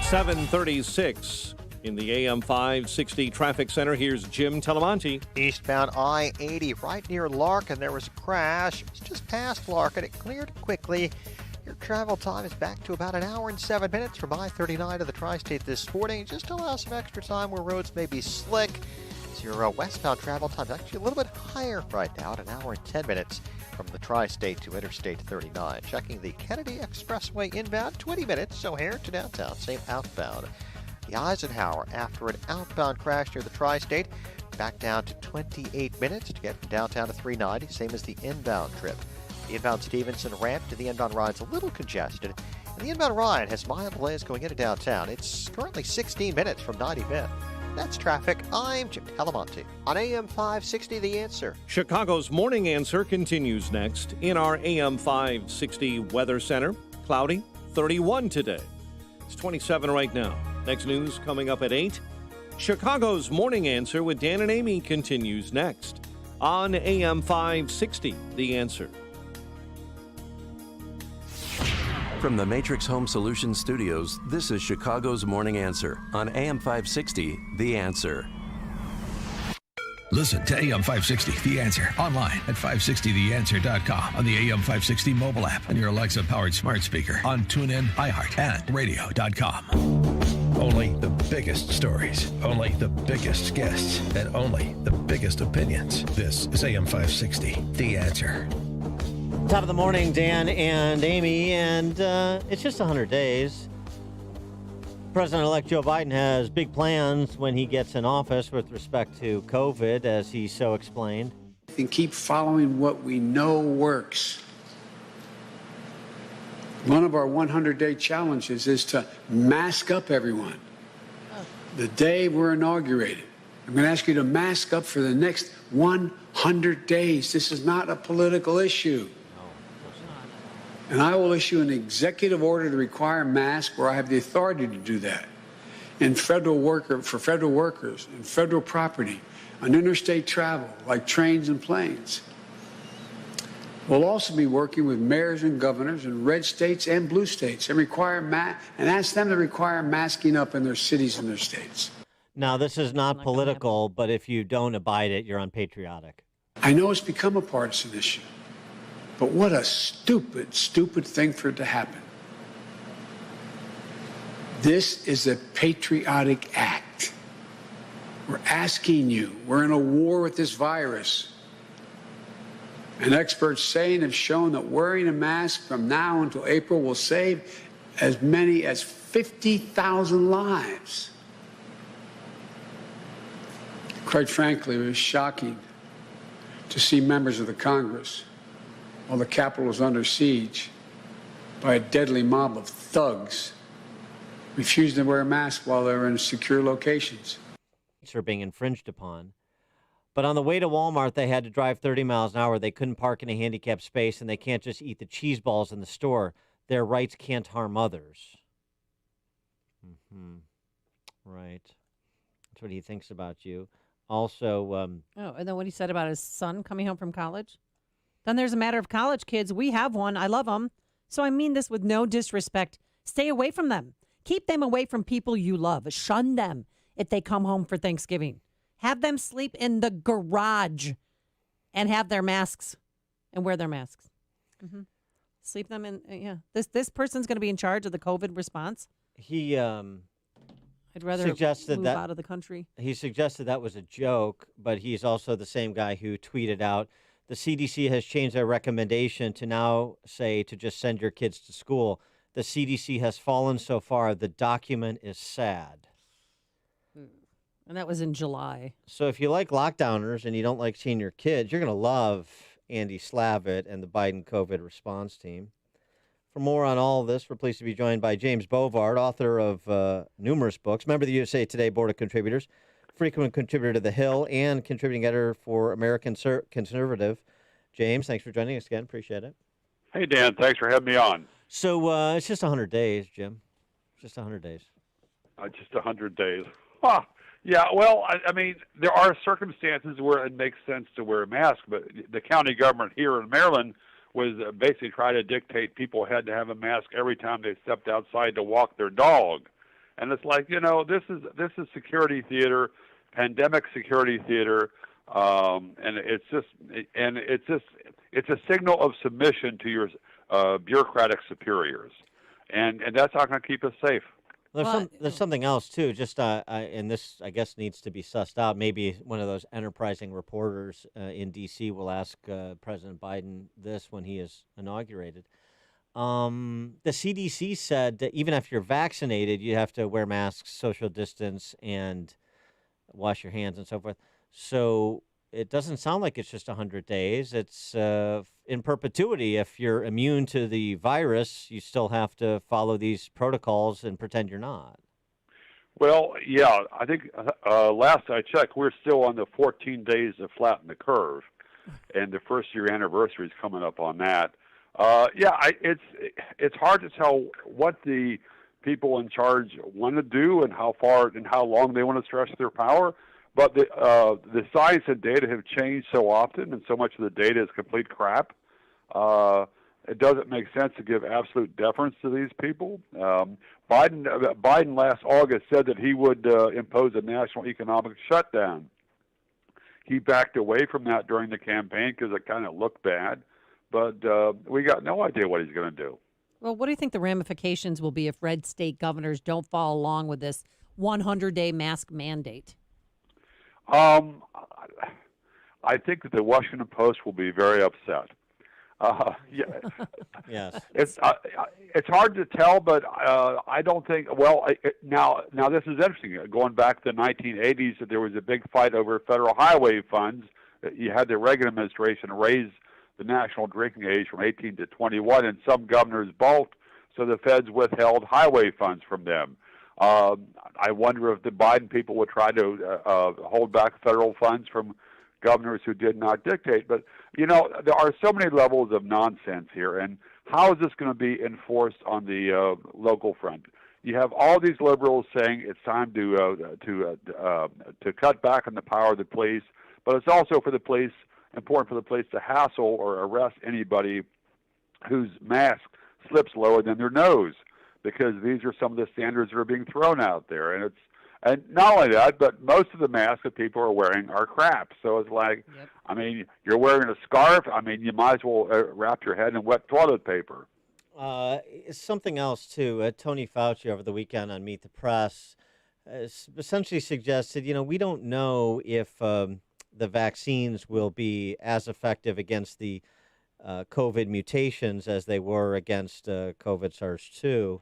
7:36 in the AM 560 traffic center. Here's Jim Telemonte. Eastbound I-80 right near Larkin. There was a crash. It's just past Larkin. It cleared quickly. Your travel time is back to about an hour and 7 minutes from I-39 to the Tri-State this morning. Just allow some extra time where roads may be slick. So your westbound travel time is actually a little bit higher right now at an hour and 10 minutes from the Tri-State to Interstate 39. Checking the Kennedy Expressway inbound, 20 minutes. O'Hare to downtown, same outbound. The Eisenhower, after an outbound crash near the Tri-State, back down to 28 minutes to get from downtown to 390, same as the inbound trip. The inbound Stevenson ramp to the inbound Ryan's a little congested, and the inbound Ryan has mild delays going into downtown. It's currently 16 minutes from 95th. That's traffic. I'm Jim Telemonte on AM 560, The Answer. Chicago's Morning Answer continues next in our AM 560 Weather Center. Cloudy, 31 today. It's 27 right now. Next news coming up at 8. Chicago's Morning Answer with Dan and Amy continues next on AM 560, The Answer. From the Matrix Home Solutions Studios, this is Chicago's Morning Answer on AM 560, The Answer. Listen to AM 560, The Answer, online at 560theanswer.com, on the AM 560 mobile app, on your Alexa-powered smart speaker, on TuneIn, iHeart, and radio.com. Only the biggest stories, only the biggest guests, and only the biggest opinions. This is AM 560, The Answer. Top of the morning, Dan and Amy, and it's just 100 days. President-elect Joe Biden has big plans when he gets in office with respect to COVID, as he so explained. And keep following what we know works. One of our 100-day challenges is to mask up everyone. The day we're inaugurated, I'm going to ask you to mask up for the next 100 days. This is not a political issue. And I will issue an executive order to require masks where I have the authority to do that. And for federal workers and federal property, on interstate travel, like trains and planes. We'll also be working with mayors and governors in red states and blue states and ask them to require masking up in their cities and their states. Now, this is not political, but if you don't abide it, you're unpatriotic. I know it's become a partisan issue. But what a stupid, stupid thing for it to happen. This is a patriotic act. We're asking you, we're in a war with this virus. And experts saying have shown that wearing a mask from now until April will save as many as 50,000 lives. Quite frankly, it was shocking to see members of the Congress, while the Capitol was under siege by a deadly mob of thugs, refusing to wear a mask while they were in secure locations. Are being infringed upon. But on the way to Walmart, they had to drive 30 miles an hour. They couldn't park in a handicapped space, and they can't just eat the cheese balls in the store. Their rights can't harm others. Right. That's what he thinks about you. Also... and then what he said about his son coming home from college? Then there's a matter of college kids. We have one. I love them. So I mean this with no disrespect. Stay away from them. Keep them away from people you love. Shun them if they come home for Thanksgiving. Have them sleep in the garage and have their masks and wear their masks. Sleep them in. Yeah. This person's going to be in charge of the COVID response. He I'd rather suggested move that out of the country. He suggested that was a joke, but he's also the same guy who tweeted out, the CDC has changed their recommendation to now say to just send your kids to school. The CDC has fallen so far. The document is sad. And that was in July. So if you like lockdowners and you don't like seeing your kids, you're going to love Andy Slavitt and the Biden COVID response team. For more on all of this, we're pleased to be joined by James Bovard, author of numerous books, member of the USA Today Board of Contributors, frequent contributor to The Hill, and contributing editor for American Conservative. James, thanks for joining us again. Appreciate it. Hey, Dan. Thanks for having me on. So it's just 100 days, Jim. Just 100 days. Just 100 days. Huh. Yeah, well, I mean, there are circumstances where it makes sense to wear a mask, but the county government here in Maryland was basically trying to dictate people had to have a mask every time they stepped outside to walk their dog. And it's like, this is security theater, pandemic security theater, and it's a signal of submission to your bureaucratic superiors, and that's not going to keep us safe. There's something else too. Just and this, I guess, needs to be sussed out. Maybe one of those enterprising reporters in D.C. will ask President Biden this when he is inaugurated. The CDC said that even if you're vaccinated, you have to wear masks, social distance, and wash your hands and so forth. So it doesn't sound like it's just 100 days. It's in perpetuity. If you're immune to the virus, you still have to follow these protocols and pretend you're not. Well, yeah, I think last I checked, we're still on the 14 days to flatten the curve, and the first-year anniversary is coming up on that. It's hard to tell what the people in charge want to do and how far and how long they want to stretch their power. But the science and data have changed so often, and so much of the data is complete crap. It doesn't make sense to give absolute deference to these people. Biden last August said that he would impose a national economic shutdown. He backed away from that during the campaign because it kind of looked bad. But we got no idea what he's going to do. Well, what do you think the ramifications will be if red state governors don't follow along with this 100-day mask mandate? I think that the Washington Post will be very upset. Yes. It's hard to tell, but I don't think. Well, now this is interesting. Going back to the 1980s, there was a big fight over federal highway funds. You had the Reagan administration raise the national drinking age from 18 to 21, and some governors balked, so the feds withheld highway funds from them. I wonder if the Biden people would try to hold back federal funds from governors who did not dictate. But, there are so many levels of nonsense here, and how is this going to be enforced on the local front? You have all these liberals saying it's time to cut back on the power of the police, but it's also important for the police to hassle or arrest anybody whose mask slips lower than their nose, because these are some of the standards that are being thrown out there. And not only that, but most of the masks that people are wearing are crap. So it's like, yep. I mean, you're wearing a scarf. I mean, you might as well wrap your head in wet toilet paper. Something else, too. Tony Fauci over the weekend on Meet the Press essentially suggested, we don't know if the vaccines will be as effective against the COVID mutations as they were against COVID SARS-2.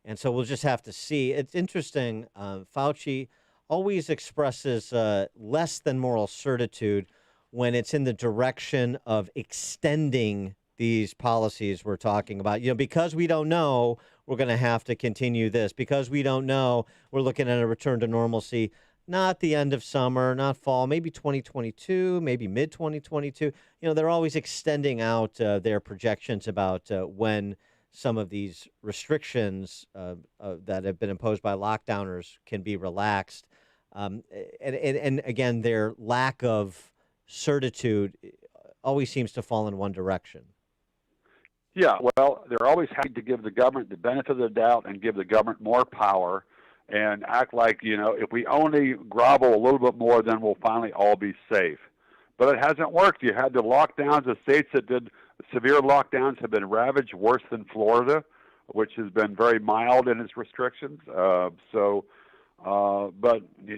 And so we'll just have to see. It's interesting. Fauci always expresses less than moral certitude when it's in the direction of extending these policies we're talking about. Because we don't know, we're going to have to continue this. Because we don't know, we're looking at a return to normalcy. Not the end of summer, not fall, maybe 2022, maybe mid-2022. They're always extending out their projections about when some of these restrictions that have been imposed by lockdowners can be relaxed. And again, their lack of certitude always seems to fall in one direction. Yeah, well, they're always happy to give the government the benefit of the doubt and give the government more power and act like, if we only grovel a little bit more, then we'll finally all be safe. But it hasn't worked. You had the lockdowns. The states that did severe lockdowns have been ravaged worse than Florida, which has been very mild in its restrictions. But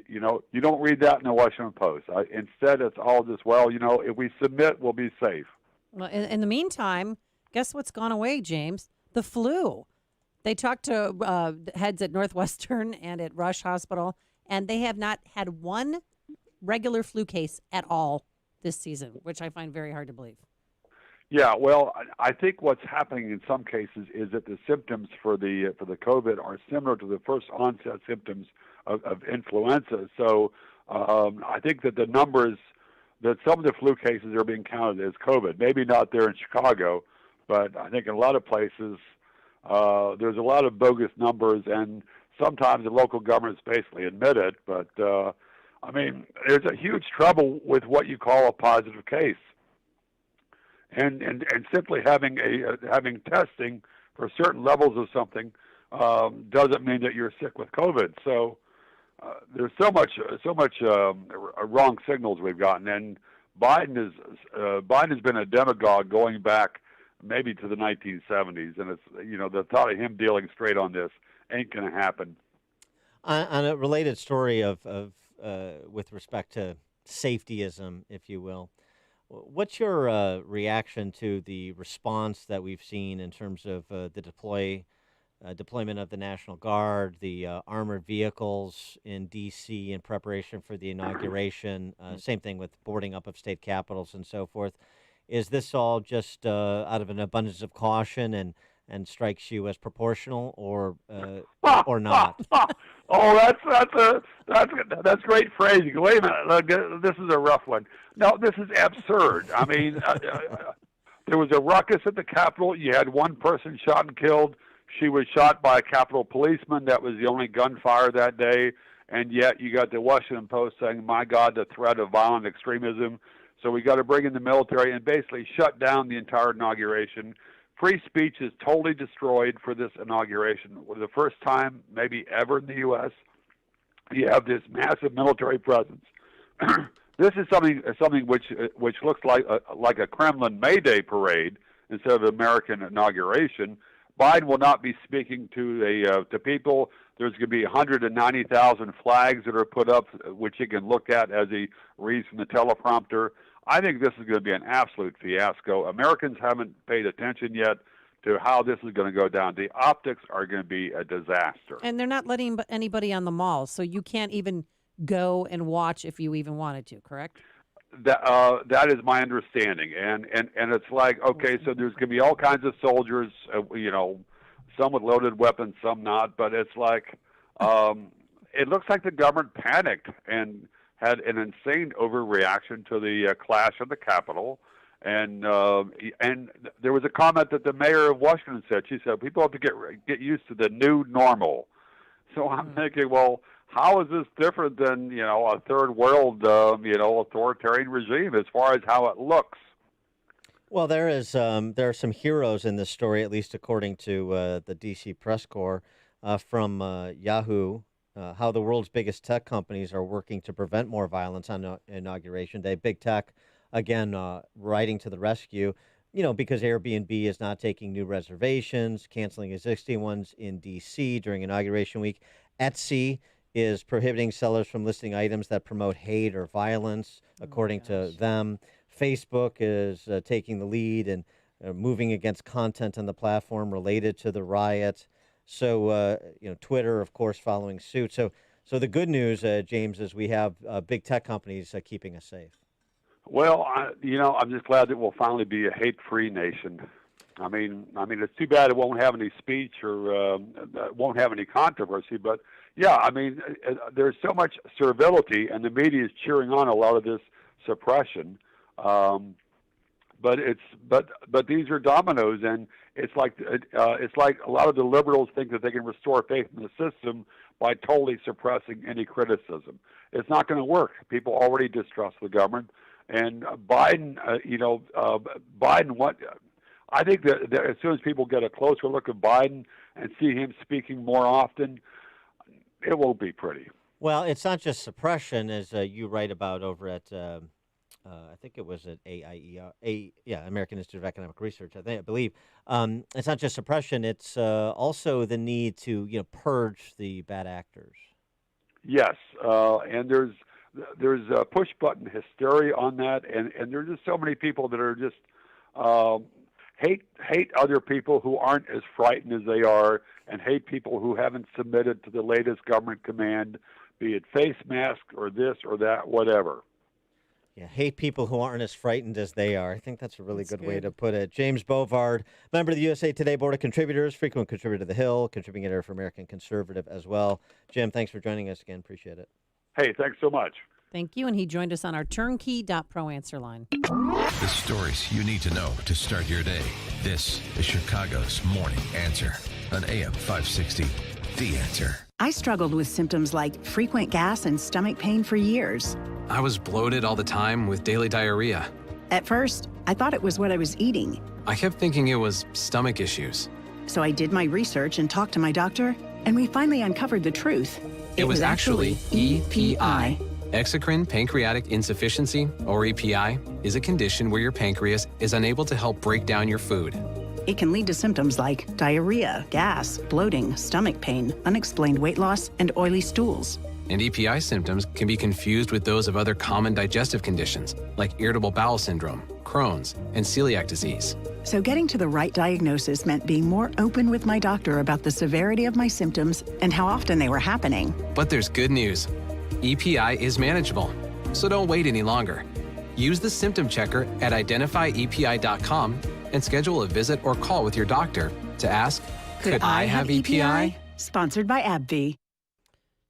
you don't read that in the Washington Post. Instead, it's all just, if we submit, we'll be safe. Well, in the meantime, guess what's gone away, James? The flu. They talked to heads at Northwestern and at Rush Hospital, and they have not had one regular flu case at all this season, which I find very hard to believe. Yeah, well, I think what's happening in some cases is that the symptoms for the COVID are similar to the first onset symptoms of influenza. So I think that the numbers, that some of the flu cases are being counted as COVID. Maybe not there in Chicago, but I think in a lot of places there's a lot of bogus numbers, and sometimes the local governments basically admit it. But there's a huge trouble with what you call a positive case, and simply having testing for certain levels of something doesn't mean that you're sick with COVID. So there's so much wrong signals we've gotten, and Biden has been a demagogue going back maybe to the 1970s, and it's the thought of him dealing straight on this ain't going to happen. On a related story of with respect to safetyism, if you will, what's your reaction to the response that we've seen in terms of the deployment of the National Guard, the armored vehicles in D.C. in preparation for the inauguration, same thing with boarding up of state capitals and so forth? Is this all just out of an abundance of caution and strikes you as proportional, or not? Oh, that's great phrasing. Wait a minute, this is a rough one. No, this is absurd. I mean, there was a ruckus at the Capitol. You had one person shot and killed. She was shot by a Capitol policeman. That was the only gunfire that day. And yet you got the Washington Post saying, my God, the threat of violent extremism. So we got to bring in the military and basically shut down the entire inauguration. Free speech is totally destroyed for this inauguration. For the first time, maybe ever in the U.S., you have this massive military presence. This is something which looks like a Kremlin May Day parade instead of an American inauguration. Biden will not be speaking to people. There's going to be 190,000 flags that are put up, which he can look at as he reads from the teleprompter. I think this is going to be an absolute fiasco. Americans haven't paid attention yet to how this is going to go down. The optics are going to be a disaster. And they're not letting anybody on the mall, so you can't even go and watch if you even wanted to, correct? That is my understanding, and it's like, okay, so there's going to be all kinds of soldiers, some with loaded weapons, some not, but it's like it looks like the government panicked and had an insane overreaction to the clash at the Capitol, and there was a comment that the mayor of Washington said. She said people have to get used to the new normal. So I'm thinking, well, how is this different than a third world authoritarian regime as far as how it looks? Well, there are some heroes in this story, at least according to the D.C. press corps from Yahoo. How the world's biggest tech companies are working to prevent more violence on Inauguration Day. Big tech, again, riding to the rescue, because Airbnb is not taking new reservations, canceling existing ones in D.C. during Inauguration Week. Etsy is prohibiting sellers from listing items that promote hate or violence, according to them. Facebook is taking the lead and moving against content on the platform related to the riot. So, Twitter, of course, following suit. So the good news, James, is we have big tech companies keeping us safe. Well, I'm just glad that we'll finally be a hate-free nation. I mean, it's too bad it won't have any speech or won't have any controversy. But yeah, I mean, there's so much servility, and the media is cheering on a lot of this suppression. But these are dominoes, and it's like a lot of the liberals think that they can restore faith in the system by totally suppressing any criticism. It's not going to work. People already distrust the government, and Biden. I think that as soon as people get a closer look at Biden and see him speaking more often, it won't be pretty. Well, it's not just suppression, as you write about over at. I think it was at American Institute of Economic Research. I believe it's not just suppression; it's also the need to purge the bad actors. Yes, and there's push button hysteria on that, and there's just so many people that are just hate other people who aren't as frightened as they are, and hate people who haven't submitted to the latest government command, be it face mask or this or that, whatever. Yeah, hate people who aren't as frightened as they are. I think that's a really good way to put it. James Bovard, member of the USA Today Board of Contributors, frequent contributor to The Hill, contributing editor for American Conservative as well. Jim, thanks for joining us again. Appreciate it. Hey, thanks so much. Thank you. And he joined us on our turnkey.pro answer line. The stories you need to know to start your day. This is Chicago's Morning Answer on AM 560. The Answer. I struggled with symptoms like frequent gas and stomach pain for years. I was bloated all the time with daily diarrhea. At first, I thought it was what I was eating. I kept thinking it was stomach issues. So I did my research and talked to my doctor, and we finally uncovered the truth. It was actually EPI. Exocrine pancreatic insufficiency, or EPI, is a condition where your pancreas is unable to help break down your food. It can lead to symptoms like diarrhea, gas, bloating, stomach pain, unexplained weight loss, and oily stools. And EPI symptoms can be confused with those of other common digestive conditions, like irritable bowel syndrome, Crohn's, and celiac disease. So getting to the right diagnosis meant being more open with my doctor about the severity of my symptoms and how often they were happening. But there's good news. EPI is manageable, so don't wait any longer. Use the symptom checker at identifyepi.com and schedule a visit or call with your doctor to ask, could I have EPI? Sponsored by AbbVie.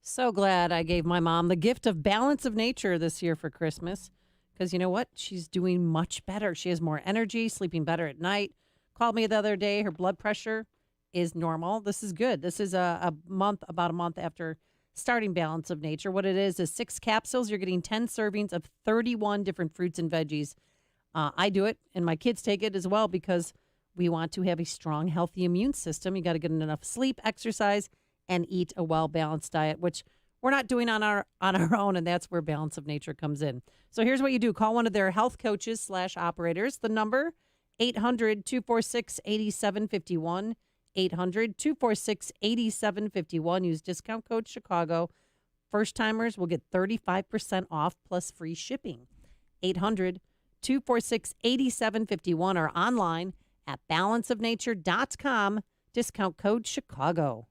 So glad I gave my mom the gift of balance of nature this year for Christmas. Because you know what? She's doing much better. She has more energy, sleeping better at night. Called me the other day. Her blood pressure is normal. This is good. This is about a month after starting Balance of Nature. What it is 6 capsules. You're getting 10 servings of 31 different fruits and veggies. I do it, and my kids take it as well because we want to have a strong, healthy immune system. You got to get enough sleep, exercise, and eat a well-balanced diet, which we're not doing on our own, and that's where Balance of Nature comes in. So here's what you do. Call one of their health coaches / operators. The number, 800-246-8751, 800-246-8751. Use discount code Chicago. First-timers will get 35% off plus free shipping. 800-246-8751 or online at balanceofnature.com. Discount code Chicago.